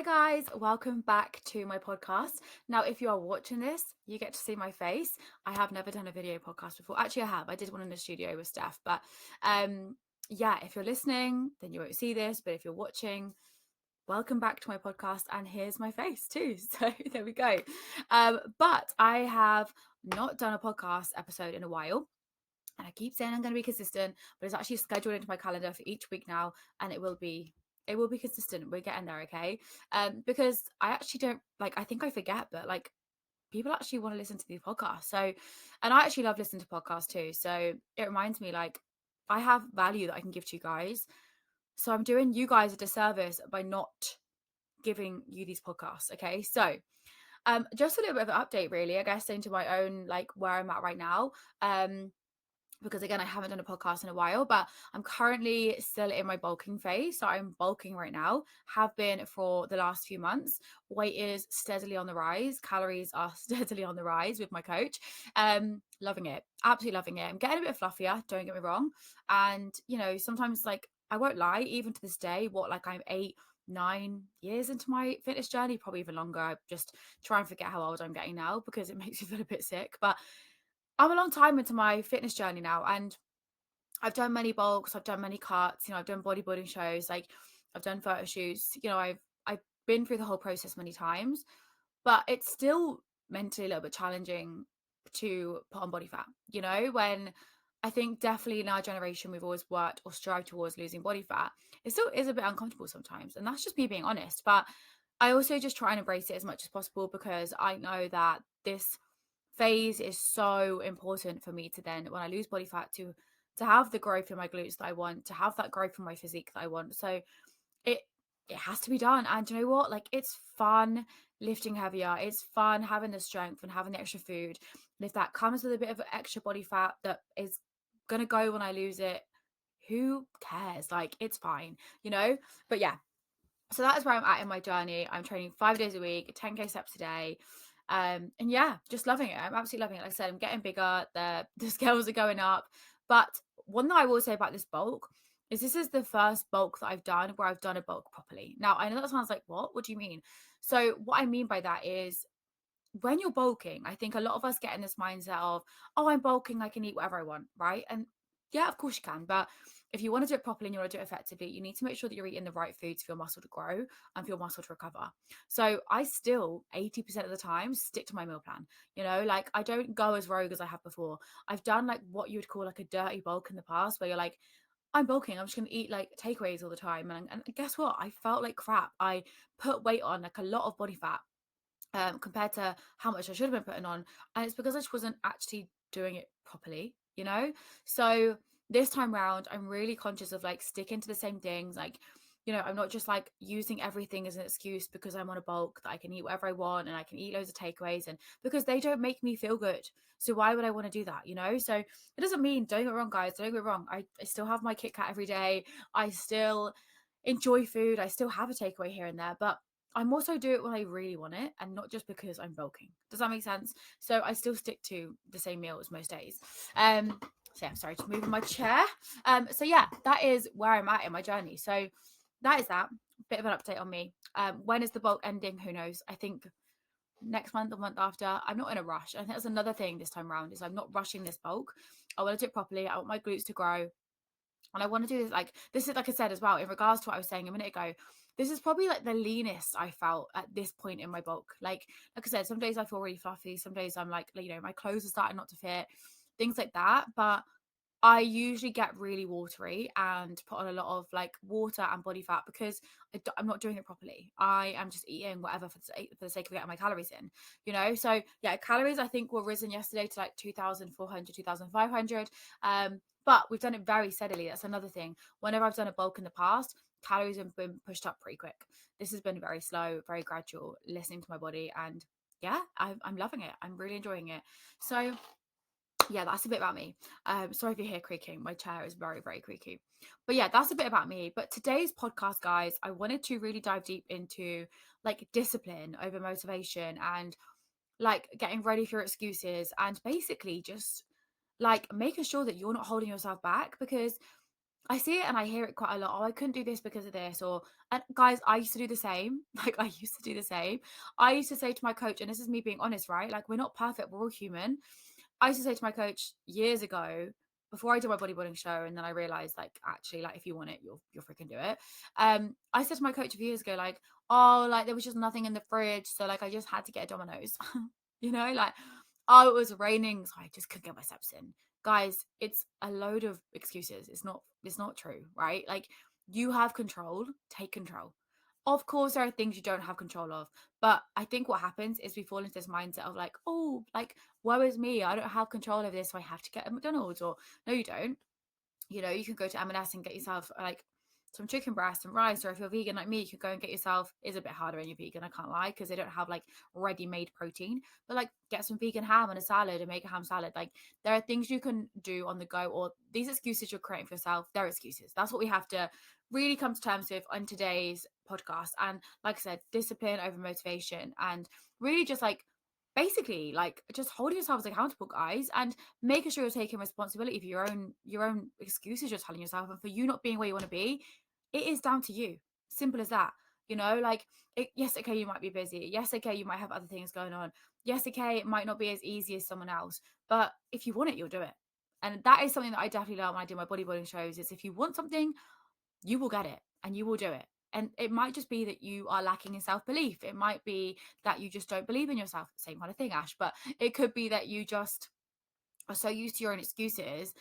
Hi guys, welcome back to my podcast. Now, if you are watching this, you get to see my face. I have never done a video podcast before. Actually, I have. I did one in the studio with Steph, but yeah, if you're listening, then you won't see this. But if you're watching, welcome back to my podcast, and here's my face too. So there we go. But I have not done a podcast episode in a while. And I keep saying I'm going to be consistent, but it's actually scheduled into my calendar for each week now, and it will be consistent. We're getting there, okay? Because I actually don't like. I think I forget, but like people actually want to listen to these podcasts. So, and I actually love listening to podcasts too. So it reminds me like I have value that I can give to you guys. So I'm doing you guys a disservice by not giving you these podcasts. Okay, so just a little bit of an update, really. I guess into my own like where I'm at right now. Because again, I haven't done a podcast in a while, but I'm currently still in my bulking phase. So I'm bulking right now, have been for the last few months. Weight is steadily on the rise, calories are steadily on the rise with my coach. Loving it, absolutely loving it. I'm getting a bit fluffier, don't get me wrong. And sometimes like I won't lie, even to this day, what like I'm 8 9 years into my fitness journey, probably even longer. I just try and forget how old I'm getting now because it makes me feel a bit sick. But I'm a long time into my fitness journey now, and I've done many bulks, I've done many cuts, I've done bodybuilding shows, like I've done photo shoots, I've been through the whole process many times, but it's still mentally a little bit challenging to put on body fat, when I think definitely in our generation we've always worked or strived towards losing body fat. It still is a bit uncomfortable sometimes, and that's just me being honest. But I also just try and embrace it as much as possible because I know that this phase is so important for me to then when I lose body fat to have the growth in my glutes that I want, to have that growth in my physique that I want. So it it has to be done. And you know what? Like it's fun lifting heavier. It's fun having the strength and having the extra food. And if that comes with a bit of extra body fat that is gonna go when I lose it, who cares? Like it's fine, you know? But yeah, so that is where I'm at in my journey. I'm training 5 days a week, 10K steps a day. And yeah, just loving it. I'm absolutely loving it. Like I said, I'm getting bigger, the scales are going up. But one thing I will say about this bulk is this is the first bulk that I've done where I've done a bulk properly. Now I know that sounds like what do you mean? So what I mean by that is when you're bulking, I think a lot of us get in this mindset of, oh, I'm bulking, I can eat whatever I want, right? And yeah, of course you can. But if you want to do it properly and you want to do it effectively, you need to make sure that you're eating the right foods for your muscle to grow and for your muscle to recover. So I still 80% of the time stick to my meal plan. Like I don't go as rogue as I have before. I've done like what you would call like a dirty bulk in the past where you're like, I'm bulking. I'm just going to eat like takeaways all the time. And guess what? I felt like crap. I put weight on, like a lot of body fat, compared to how much I should have been putting on. And it's because I just wasn't actually doing it properly. So this time round, I'm really conscious of like sticking to the same things. Like, I'm not just like using everything as an excuse because I'm on a bulk that I can eat whatever I want and I can eat loads of takeaways and because they don't make me feel good. So why would I want to do that? So it doesn't mean, don't get me wrong, guys, don't get me wrong. I still have my Kit Kat every day. I still enjoy food. I still have a takeaway here and there, but I'm also do it when I really want it and not just because I'm bulking. Does that make sense? So I still stick to the same meals most days. So yeah, sorry, just moving my chair. So yeah, that is where I'm at in my journey. So that is that. Bit of an update on me. When is the bulk ending? Who knows? I think next month or month after. I'm not in a rush. I think that's another thing this time around is I'm not rushing this bulk. I want to do it properly. I want my glutes to grow. And I want to do this this is like I said as well, in regards to what I was saying a minute ago, this is probably like the leanest I felt at this point in my bulk. Like I said, some days I feel really fluffy, some days I'm like, my clothes are starting not to fit, things like that. But I usually get really watery and put on a lot of like water and body fat because I'm not doing it properly. I am just eating whatever for the sake of getting my calories in. So yeah, calories I think were risen yesterday to like 2,400, 2,500. But we've done it very steadily. That's another thing. Whenever I've done a bulk in the past, calories have been pushed up pretty quick. This has been very slow, very gradual, listening to my body. And yeah, I'm loving it. I'm really enjoying it. So yeah, that's a bit about me. Sorry if you hear creaking. My chair is very, very creaky. But yeah, that's a bit about me. But today's podcast, guys, I wanted to really dive deep into like discipline over motivation and like getting ready for your excuses and basically just like making sure that you're not holding yourself back because I see it and I hear it quite a lot. Oh, I couldn't do this because of this. Or, and guys, I used to do the same. Like, I used to do the same. I used to say to my coach, and this is me being honest, right? Like, we're not perfect, we're all human. I used to say to my coach years ago, before I did my bodybuilding show, and then I realized, like, actually, like, if you want it, you'll freaking do it. I said to my coach a few years ago, like, oh, like, there was just nothing in the fridge, so like, I just had to get a Domino's. Like, oh, it was raining, so I just couldn't get my steps in. Guys, it's a load of excuses. It's not true, right? Like, you have control, take control. Of course there are things you don't have control of, but I think what happens is we fall into this mindset of like, oh, like, woe is me, I don't have control of this, so I have to get a McDonald's. Or no, you don't. You can go to M&S and get yourself like some chicken breast and rice, or if you're vegan like me, you could go and get yourself, is a bit harder when you're vegan, I can't lie, because they don't have like ready-made protein, but like get some vegan ham and a salad and make a ham salad. Like, there are things you can do on the go, or these excuses you're creating for yourself, they're excuses. That's what we have to really come to terms with on today's podcast. And like I said, discipline over motivation, and really just like basically like just holding yourselves accountable, guys, and making sure you're taking responsibility for your own excuses you're telling yourself, and for you not being where you want to be. It is down to you. Simple as that. Like, yes, okay, you might be busy. Yes, okay, you might have other things going on. Yes, okay, it might not be as easy as someone else, but if you want it, you'll do it. And that is something that I definitely learned when I did my bodybuilding shows, is if you want something, you will get it and you will do it. And it might just be that you are lacking in self-belief. It might be that you just don't believe in yourself. Same kind of thing, Ash. But it could be that you just are so used to your own excuses,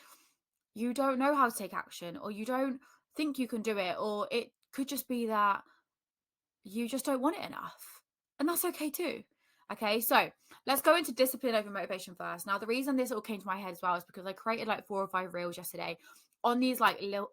you don't know how to take action, or you don't think you can do it, or it could just be that you just don't want it enough. And that's okay too. Okay, so let's go into discipline over motivation first. Now, the reason this all came to my head as well is because I created like 4 or 5 reels yesterday on these like little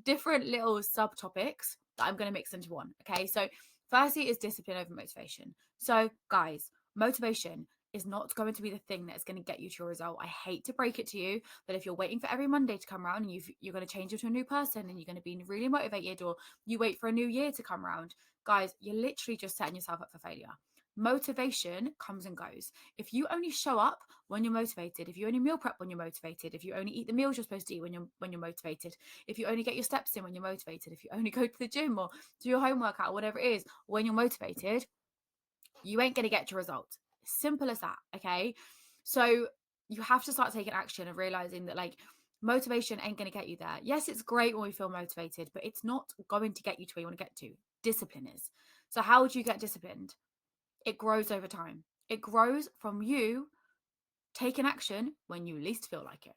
different little subtopics that I'm going to mix into one. Okay, so firstly is discipline over motivation. So, guys, motivation is not going to be the thing that is going to get you to a result. I hate to break it to you, but if you're waiting for every Monday to come around and you're going to change into a new person and you're going to be really motivated, or you wait for a new year to come around, guys, you're literally just setting yourself up for failure. Motivation comes and goes. If you only show up when you're motivated, if you only meal prep when you're motivated, if you only eat the meals you're supposed to eat when you're motivated, if you only get your steps in when you're motivated, if you only go to the gym or do your home workout or whatever it is when you're motivated, you ain't going to get your results. Simple as that. Okay, so you have to start taking action and realizing that, like, motivation ain't going to get you there. Yes, it's great when we feel motivated, but it's not going to get you to where you want to get to. Discipline is. So how would you get disciplined? It grows over time. It grows from you taking action when you least feel like it.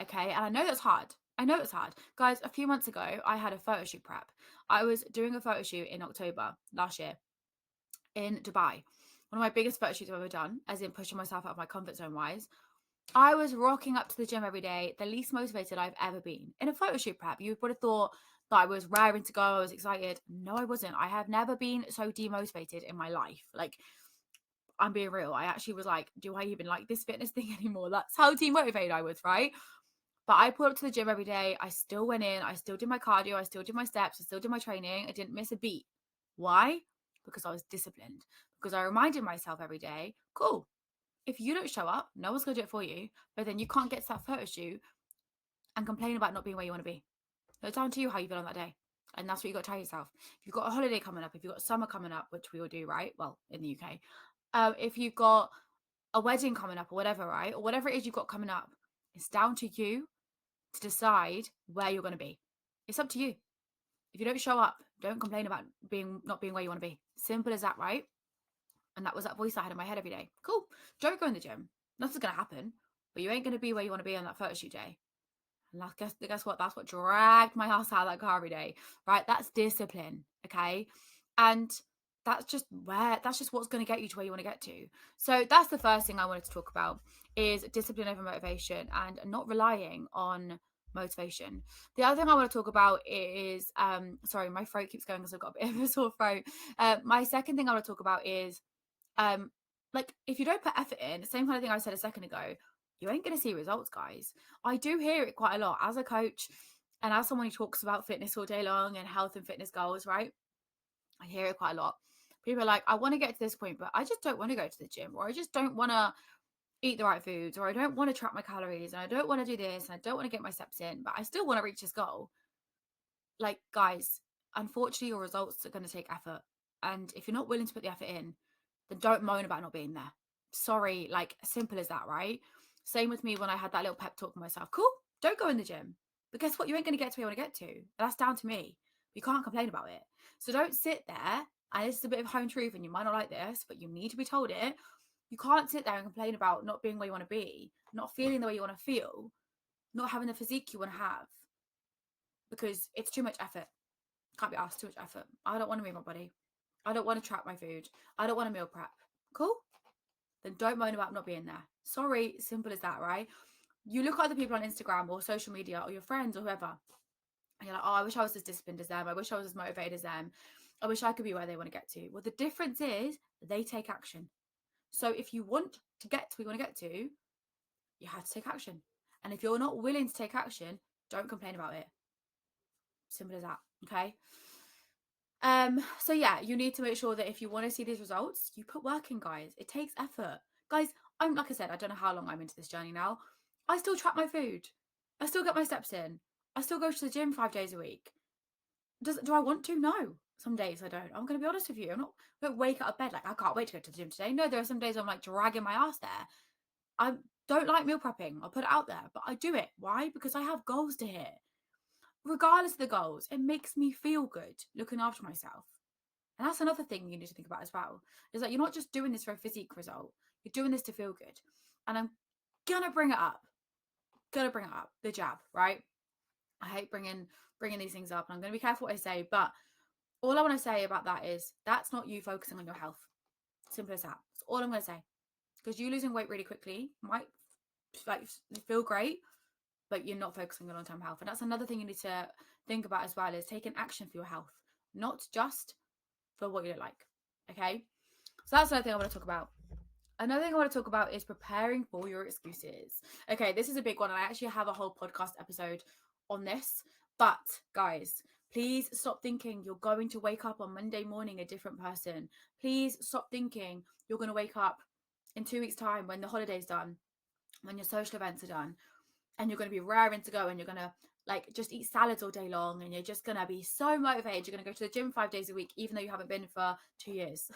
Okay, and I know that's hard. I know it's hard. Guys, a few months ago, I had a photo shoot prep. I was doing a photo shoot in October last year in Dubai. One of my biggest photo shoots I've ever done, as in pushing myself out of my comfort zone wise. I was rocking up to the gym every day, the least motivated I've ever been. In a photo shoot prep, you would have thought that I was raring to go, I was excited. No, I wasn't. I have never been so demotivated in my life. Like, I'm being real. I actually was like, do I even like this fitness thing anymore? That's how demotivated I was, right? But I pulled up to the gym every day. I still went in. I still did my cardio. I still did my steps. I still did my training. I didn't miss a beat. Why? Because I was disciplined. Because I reminded myself every day, cool, if you don't show up, no one's going to do it for you. But then you can't get to that photo shoot and complain about not being where you want to be. So it's down to you how you feel on that day. And that's what you got to tell yourself. If you've got a holiday coming up, if you've got summer coming up, which we all do, right? Well, in the UK. If you've got a wedding coming up or whatever, right? Or whatever it is you've got coming up, it's down to you to decide where you're going to be. It's up to you. If you don't show up, don't complain about not being where you want to be. Simple as that, right? And that was that voice I had in my head every day. Cool. Don't go in the gym. Nothing's going to happen. But you ain't going to be where you want to be on that photo shoot day. And guess what? That's what dragged my ass out of that car every day, right? That's discipline, okay? And that's just what's going to get you to where you want to get to. So that's the first thing I wanted to talk about, is discipline over motivation and not relying on motivation. The other thing I want to talk about is sorry, my throat keeps going because I've got a bit of a sore throat. My second thing I want to talk about is like, if you don't put effort in, the same kind of thing I said a second ago, you ain't going to see results, guys. I do hear it quite a lot as a coach and as someone who talks about fitness all day long and health and fitness goals, right? I hear it quite a lot. People are like, I want to get to this point, but I just don't want to go to the gym, or I just don't want to eat the right foods, or I don't want to track my calories, and I don't want to do this, and I don't want to get my steps in, but I still want to reach this goal. Like, guys, unfortunately, your results are going to take effort. And if you're not willing to put the effort in, then don't moan about not being there. Sorry, like, simple as that, right? Same with me when I had that little pep talk with myself. Cool, don't go in the gym. But guess what? You ain't going to get to where you want to get to. That's down to me. You can't complain about it. So don't sit there. And this is a bit of home truth, and you might not like this, but you need to be told it. You can't sit there and complain about not being where you want to be, not feeling the way you want to feel, not having the physique you want to have, because it's too much effort. Can't be asked, too much effort. I don't want to move my body. I don't want to track my food. I don't want to meal prep. Cool? Then don't moan about not being there. Sorry, simple as that, right? You look at other people on Instagram or social media or your friends or whoever, and you're like, oh, I wish I was as disciplined as them. I wish I was as motivated as them. I wish I could be where they want to get to. Well, the difference is they take action. So if you want to get to where you want to get to, you have to take action. And if you're not willing to take action, don't complain about it. Simple as that. Okay. So yeah, you need to make sure that if you want to see these results, you put work in, guys. It takes effort. Guys, I'm like I said, I don't know how long I'm into this journey now. I still track my food. I still get my steps in. I still go to the gym 5 days a week. Do I want to? No. Some days I don't. I'm going to be honest with you. I don't wake out of bed like, I can't wait to go to the gym today. No, there are some days I'm like dragging my ass there. I don't like meal prepping. I'll put it out there, but I do it. Why? Because I have goals to hit. Regardless of the goals, it makes me feel good looking after myself. And that's another thing you need to think about as well. Is that you're not just doing this for a physique result. You're doing this to feel good. And I'm gonna bring it up. The jab, right? I hate bringing these things up, and I'm gonna be careful what I say. But all I want to say about that is that's not you focusing on your health. Simple as that. That's all I'm gonna say. Because you losing weight really quickly might like feel great, but you're not focusing on long-term health. And that's another thing you need to think about as well, is taking action for your health, not just for what you look like. Okay, so that's another thing I want to talk about. Another thing I want to talk about is preparing for your excuses. Okay, this is a big one, and I actually have a whole podcast episode on this. But guys, please stop thinking you're going to wake up on Monday morning a different person. Please stop thinking you're going to wake up in 2 weeks' time when the holiday's done, when your social events are done, and you're going to be raring to go, and you're going to like just eat salads all day long, and you're just going to be so motivated. You're going to go to the gym 5 days a week, even though you haven't been for 2 years.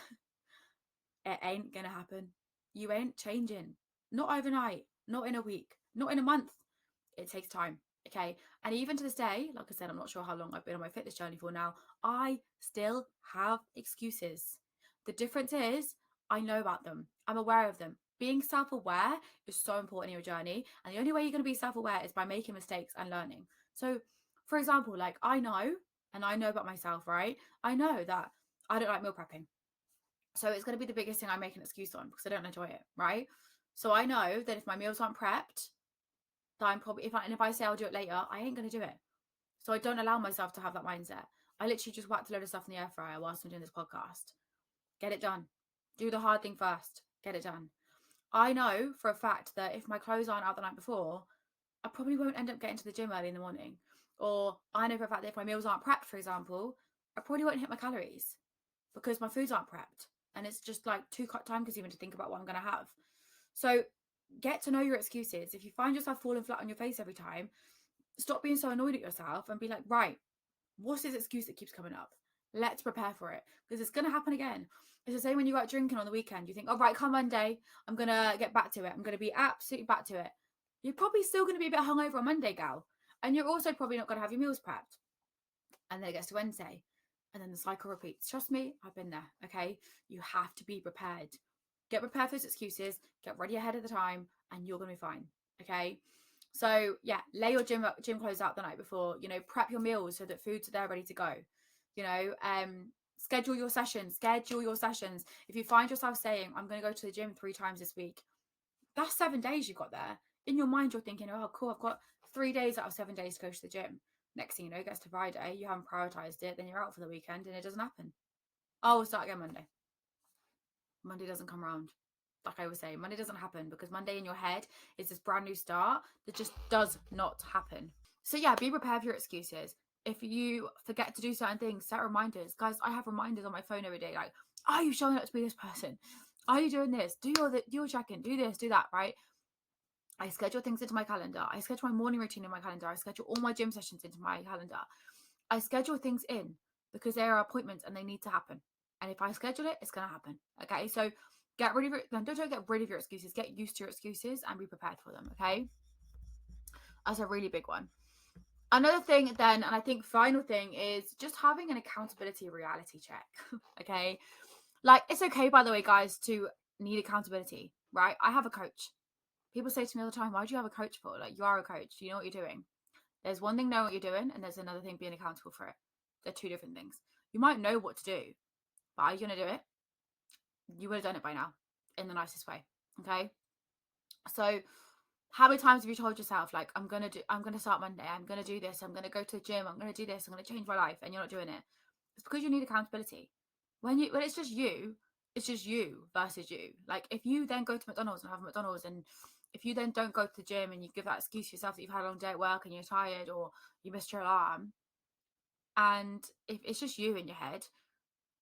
It ain't going to happen. You ain't changing. Not overnight, not in a week, not in a month. It takes time. Okay. And even to this day, like I said, I'm not sure how long I've been on my fitness journey for now. I still have excuses. The difference is I know about them. I'm aware of them. Being self-aware is so important in your journey. And the only way you're going to be self-aware is by making mistakes and learning. So, for example, like I know about myself, right? I know that I don't like meal prepping. So it's going to be the biggest thing I make an excuse on because I don't enjoy it, right? So I know that if my meals aren't prepped, that I'm probably, if I say I'll do it later, I ain't going to do it. So I don't allow myself to have that mindset. I literally just whacked a load of stuff in the air fryer whilst I'm doing this podcast. Get it done. Do the hard thing first. Get it done. I know for a fact that if my clothes aren't out the night before, I probably won't end up getting to the gym early in the morning. Or I know for a fact that if my meals aren't prepped, for example, I probably won't hit my calories because my foods aren't prepped. And it's just like too time consuming to think about what I'm going to have. So get to know your excuses. If you find yourself falling flat on your face every time, stop being so annoyed at yourself and be like, right, what's this excuse that keeps coming up? Let's prepare for it because it's going to happen again. It's the same when you go out drinking on the weekend. You think, all right, come Monday, I'm going to get back to it. I'm going to be absolutely back to it. You're probably still going to be a bit hungover on Monday, gal. And you're also probably not going to have your meals prepped. And then it gets to Wednesday. And then the cycle repeats. Trust me, I've been there. Okay. You have to be prepared. Get prepared for those excuses, get ready ahead of the time, and you're going to be fine. Okay. So yeah, lay your gym clothes out the night before, prep your meals so that foods are there ready to go. Schedule your sessions. If you find yourself saying, I'm going to go to the gym 3 times this week, that's 7 days you got there. In your mind, you're thinking, oh, cool, I've got 3 days out of 7 days to go to the gym. Next thing you know, it gets to Friday, you haven't prioritized it, then you're out for the weekend and it doesn't happen. Oh, we'll start again Monday. Monday doesn't come around. Like I was saying, Monday doesn't happen because Monday in your head is this brand new start that just does not happen. So yeah, be prepared for your excuses. If you forget to do certain things, set reminders. Guys, I have reminders on my phone every day. Like, are you showing up to be this person? Are you doing this? Do your check-in, do this, do that, right? I schedule things into my calendar. I schedule my morning routine in my calendar. I schedule all my gym sessions into my calendar. I schedule things in because they are appointments and they need to happen. And if I schedule it, it's going to happen. Okay. So get rid of your, don't get rid of your excuses. Get used to your excuses and be prepared for them. Okay. That's a really big one. Another thing then, and I think final thing, is just having an accountability reality check. Okay. Like, it's okay, by the way, guys, to need accountability, right? I have a coach. People say to me all the time, why do you have a coach for? Like, you are a coach. You know what you're doing. There's one thing knowing what you're doing, and there's another thing being accountable for it. They're two different things. You might know what to do, but are you going to do it? You would have done it by now in the nicest way. Okay. So, how many times have you told yourself, like, I'm going to start Monday. I'm going to do this. I'm going to go to the gym. I'm going to do this. I'm going to change my life. And you're not doing it. It's because you need accountability. When it's just you versus you. Like, if you then go to McDonald's and have McDonald's, and if you then don't go to the gym and you give that excuse to yourself that you've had a long day at work and you're tired or you missed your alarm, and if it's just you in your head,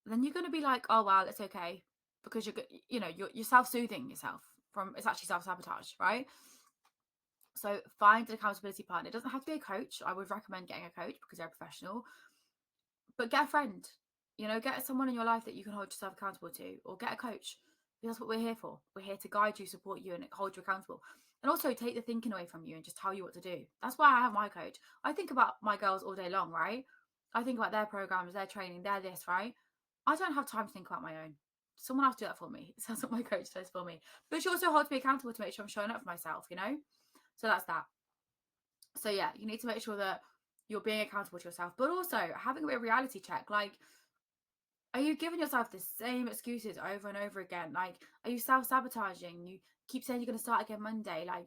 then you're going to be like, oh well, it's okay, because you're self-soothing yourself. From It's actually self-sabotage, right? So find an accountability partner. It doesn't have to be a coach. I would recommend getting a coach because they're professional, but get a friend. Get someone in your life that you can hold yourself accountable to, or get a coach. Because that's what we're here for. We're here to guide you, support you, and hold you accountable. And also take the thinking away from you and just tell you what to do. That's why I have my coach. I think about my girls all day long, right? I think about their programs, their training, their this, right? I don't have time to think about my own. Someone else do that for me. So that's what my coach does for me. But she also holds me accountable to make sure I'm showing up for myself, So that's that. So yeah, you need to make sure that you're being accountable to yourself, but also having a bit of reality check. Like, are you giving yourself the same excuses over and over again? Like, are you self-sabotaging? You keep saying you're going to start again Monday. Like,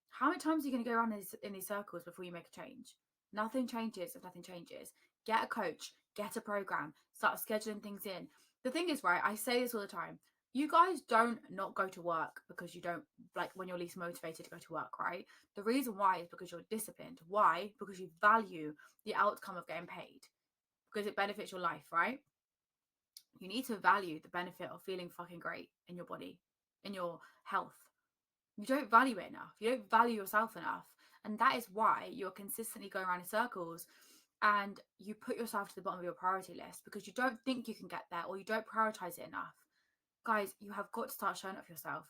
how many times are you going to go around in these circles before you make a change? Nothing changes if nothing changes. Get a coach, get a program, start scheduling things in. The thing is, right, I say this all the time. You guys don't not go to work because you don't, like, when you're least motivated to go to work, right? The reason why is because you're disciplined. Why? Because you value the outcome of getting paid, because it benefits your life, right? You need to value the benefit of feeling fucking great in your body, in your health. You don't value it enough. You don't value yourself enough. And that is why you're consistently going around in circles and you put yourself to the bottom of your priority list because you don't think you can get there, or you don't prioritize it enough. Guys, you have got to start showing up for yourself.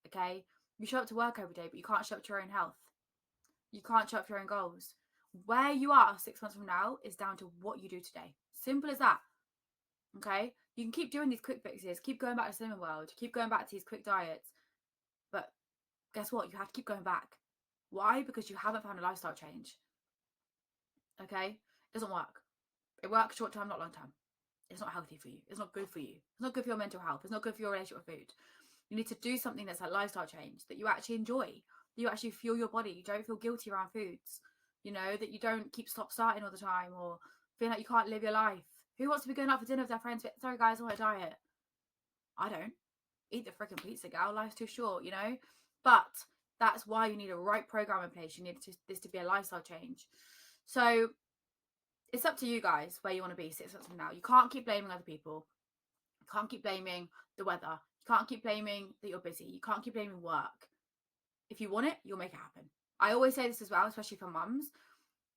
Okay? You show up to work every day, but you can't show up to your own health. You can't show up to your own goals. Where you are 6 months from now is down to what you do today. Simple as that. Okay? You can keep doing these quick fixes, keep going back to Slimming World, keep going back to these quick diets, but guess what? You have to keep going back. Why? Because you haven't found a lifestyle change. Okay? It doesn't work. It works short term, not long term. It's not healthy for you. It's not good for you. It's not good for your mental health. It's not good for your relationship with food. You need to do something that's a lifestyle change that you actually enjoy, that you actually fuel your body. You don't feel guilty around foods. That you don't keep stop starting all the time or feel like you can't live your life. Who wants to be going out for dinner with their friends? Sorry guys, I want a diet. I don't. Eat the freaking pizza, gal. Life's too short, But that's why you need a right program in place. You need this to be a lifestyle change. So it's up to you guys where you want to be 6 months from now. You can't keep blaming other people. You can't keep blaming the weather. You can't keep blaming that you're busy. You can't keep blaming work. If you want it, you'll make it happen. I always say this as well, especially for mums.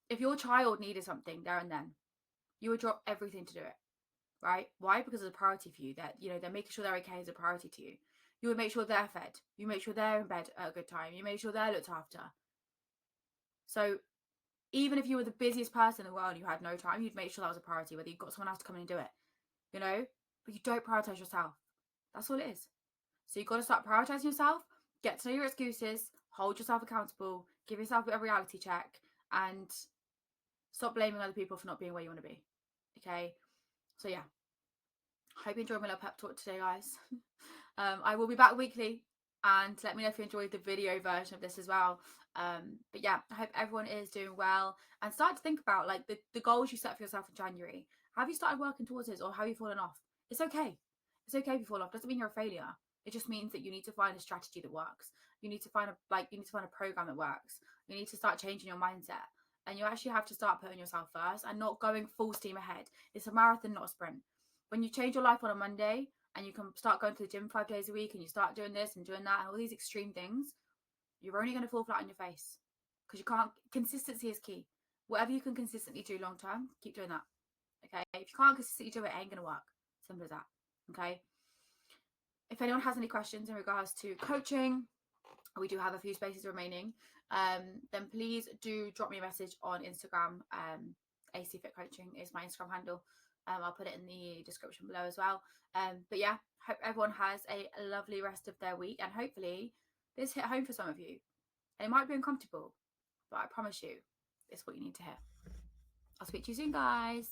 If your child needed something there and then, you would drop everything to do it. Right? Why? Because it's a priority for you. That they're making sure they're okay is a priority to you. You would make sure they're fed. You make sure they're in bed at a good time. You make sure they're looked after. So even if you were the busiest person in the world and you had no time, you'd make sure that was a priority, whether you've got someone else to come in and do it. But you don't prioritize yourself. That's all it is. So you've got to start prioritizing yourself, get to know your excuses, hold yourself accountable, give yourself a reality check, and stop blaming other people for not being where you want to be. Okay? So yeah. Hope you enjoyed my little pep talk today, guys. I will be back weekly, and let me know if you enjoyed the video version of this as well. But yeah, I hope everyone is doing well, and start to think about like the goals you set for yourself in January. Have you started working towards it, or have you fallen off? It's okay. It's okay if you fall off. Doesn't mean you're a failure. It just means that you need to find a strategy that works. You need to find a program that works. You need to start changing your mindset, and you actually have to start putting yourself first and not going full steam ahead. It's a marathon, not a sprint. When you change your life on a Monday and you can start going to the gym 5 days a week and you start doing this and doing that and all these extreme things, you're only going to fall flat on your face, because you can't. Consistency is key. Whatever you can consistently do long term, keep doing that. Okay, if you can't consistently do it, it ain't going to work. Simple as that. Okay, if anyone has any questions in regards to coaching, we do have a few spaces remaining, then please do drop me a message on Instagram. AC Fit Coaching is my Instagram handle. I'll put it in the description below as well. But yeah, hope everyone has a lovely rest of their week, and hopefully this hit home for some of you. And it might be uncomfortable, but I promise you, it's what you need to hear. I'll speak to you soon, guys.